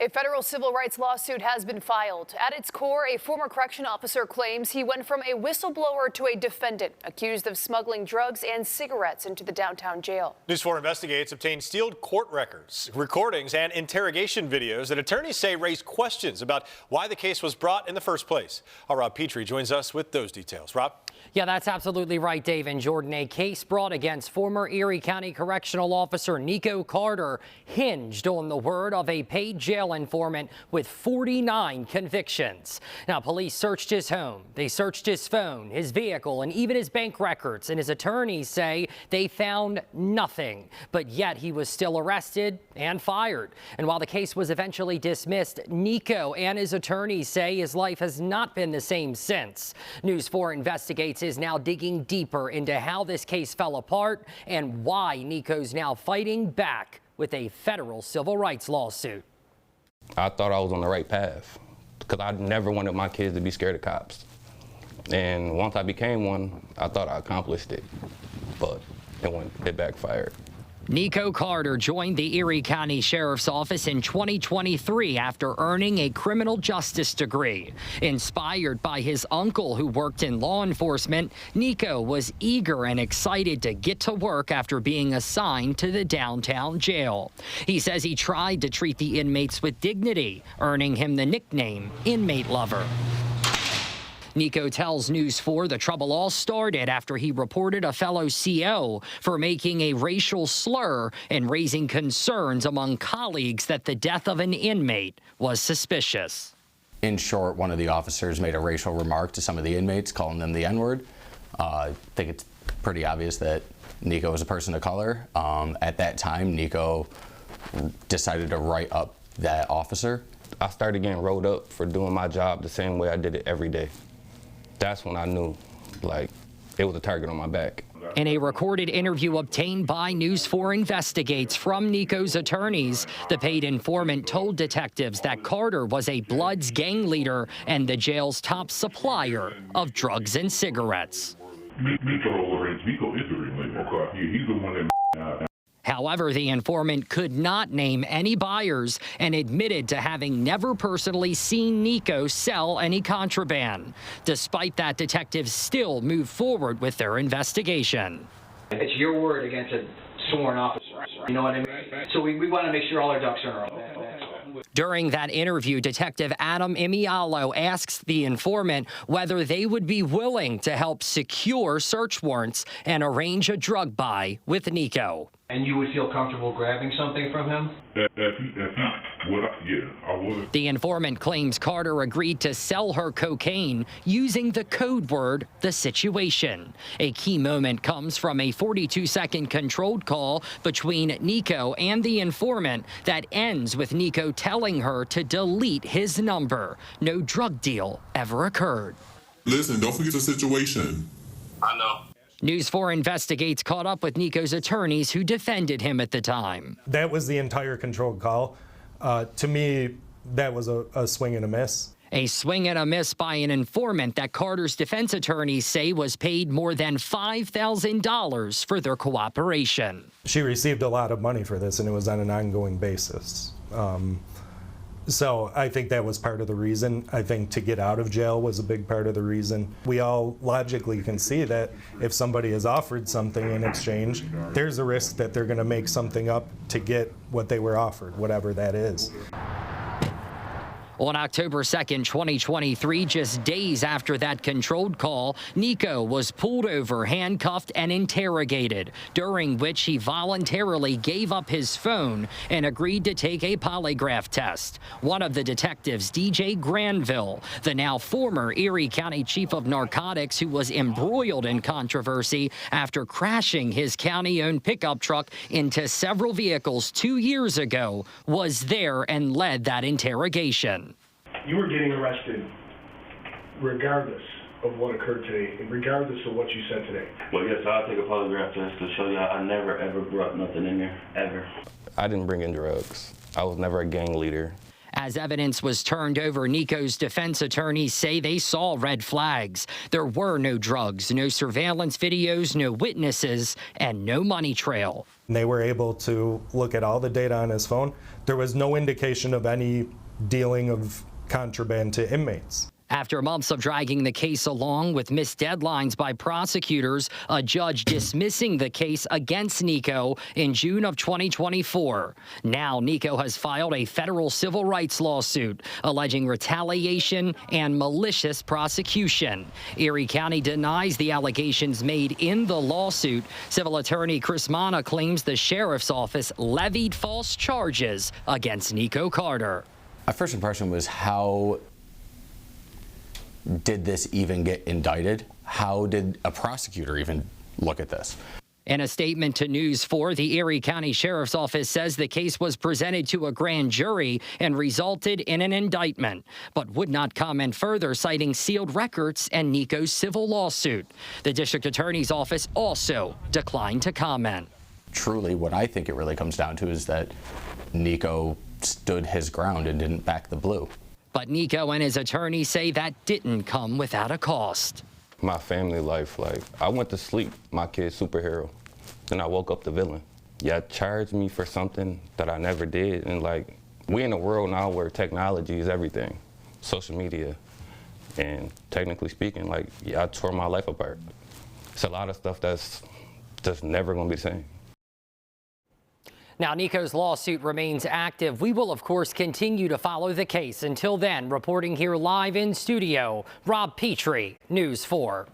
A federal civil rights lawsuit has been filed. At its core, a former correction officer claims he went from a whistleblower to a defendant accused of smuggling drugs and cigarettes into the downtown jail. News 4 Investigates obtained sealed court records, recordings, and interrogation videos that attorneys say raise questions about why the case was brought in the first place. Our Rob Petrie joins us with those details. Rob? Yeah, that's absolutely right, Dave and Jordan. A case brought against former Erie County Correctional Officer Nico Carter hinged on the word of a paid jail informant with 49 convictions. Now, police searched his home, they searched his phone, his vehicle, and even his bank records. And his attorneys say they found nothing. But yet he was still arrested and fired. And while the case was eventually dismissed, Nico and his attorneys say his life has not been the same since. News 4 Investigates is now digging deeper into how this case fell apart and why Nico's now fighting back with a federal civil rights lawsuit. I thought I was on the right path because I never wanted my kids to be scared of cops. And once I became one, I thought I accomplished it, but it backfired. Nico Carter joined the Erie County Sheriff's Office in 2023 after earning a criminal justice degree. Inspired by his uncle who worked in law enforcement, Nico was eager and excited to get to work after being assigned to the downtown jail. He says he tried to treat the inmates with dignity, earning him the nickname Inmate Lover. Nico tells News 4 the trouble all started after he reported a fellow CO for making a racial slur and raising concerns among colleagues that the death of an inmate was suspicious. In short, one of the officers made a racial remark to some of the inmates, calling them the N-word. I think it's pretty obvious that Nico was a person of color. At that time, Nico decided to write up that officer. I started getting rolled up for doing my job the same way I did it every day. That's when I knew, like, it was a target on my back. In a recorded interview obtained by News 4 Investigates from Nico's attorneys, the paid informant told detectives that Carter was a Bloods gang leader and the jail's top supplier of drugs and cigarettes. Nico is the he's the one that However, the informant could not name any buyers and admitted to having never personally seen Nico sell any contraband. Despite that, detectives still move forward with their investigation. It's your word against a sworn officer, you know what I mean? So we want to make sure all our ducks are in a row. During that interview, Detective Adam Imialo asks the informant whether they would be willing to help secure search warrants and arrange a drug buy with Nico. And you would feel comfortable grabbing something from him? Yeah, I would. The informant claims Carter agreed to sell her cocaine using the code word, the situation. A key moment comes from a 42-second controlled call between Nico and the informant that ends with Nico telling her to delete his number. No drug deal ever occurred. Listen, don't forget the situation. I know. News 4 Investigates caught up with Nico's attorneys who defended him at the time. That was the entire controlled call. To me, that was a swing and a miss. A swing and a miss by an informant that Carter's defense attorneys say was paid more than $5,000 for their cooperation. She received a lot of money for this, and it was on an ongoing basis. So I think that was part of the reason. I think to get out of jail was a big part of the reason. We all logically can see that if somebody is offered something in exchange, there's a risk that they're going to make something up to get what they were offered, whatever that is. On October 2nd, 2023, just days after that controlled call, Nico was pulled over, handcuffed, and interrogated, during which he voluntarily gave up his phone and agreed to take a polygraph test. One of the detectives, DJ Granville, the now former Erie County Chief of Narcotics who was embroiled in controversy after crashing his county-owned pickup truck into several vehicles 2 years ago, was there and led that interrogation. You were getting arrested regardless of what occurred today, and regardless of what you said today. Well, yes, I'll take a polygraph test to show you I never, ever brought nothing in there, ever. I didn't bring in drugs. I was never a gang leader. As evidence was turned over, Nico's defense attorneys say they saw red flags. There were no drugs, no surveillance videos, no witnesses, and no money trail. And they were able to look at all the data on his phone. There was no indication of any dealing of contraband to inmates. After months of dragging the case along with missed deadlines by prosecutors, a judge dismissing the case against Nico in June of 2024. Now, Nico has filed a federal civil rights lawsuit alleging retaliation and malicious prosecution. Erie County denies the allegations made in the lawsuit. Civil attorney Chris Mana claims the sheriff's office levied false charges against Nico Carter. My first impression was, how did this even get indicted? How did a prosecutor even look at this? In a statement to News 4, the Erie County Sheriff's Office says the case was presented to a grand jury and resulted in an indictment, but would not comment further, citing sealed records and Nico's civil lawsuit. The district attorney's office also declined to comment. Truly, what I think it really comes down to is that Nico stood his ground and didn't back the blue. But Nico and his attorney say that didn't come without a cost. My family life, like, I went to sleep, my kid's superhero, and I woke up the villain. Yeah, charged me for something that I never did, and like, we in a world now where technology is everything, social media, and technically speaking, like, yeah, I tore my life apart. It's a lot of stuff that's just never gonna be the same. Now, Nico's lawsuit remains active. We will, of course, continue to follow the case. Until then, reporting here live in studio, Rob Petrie, News 4.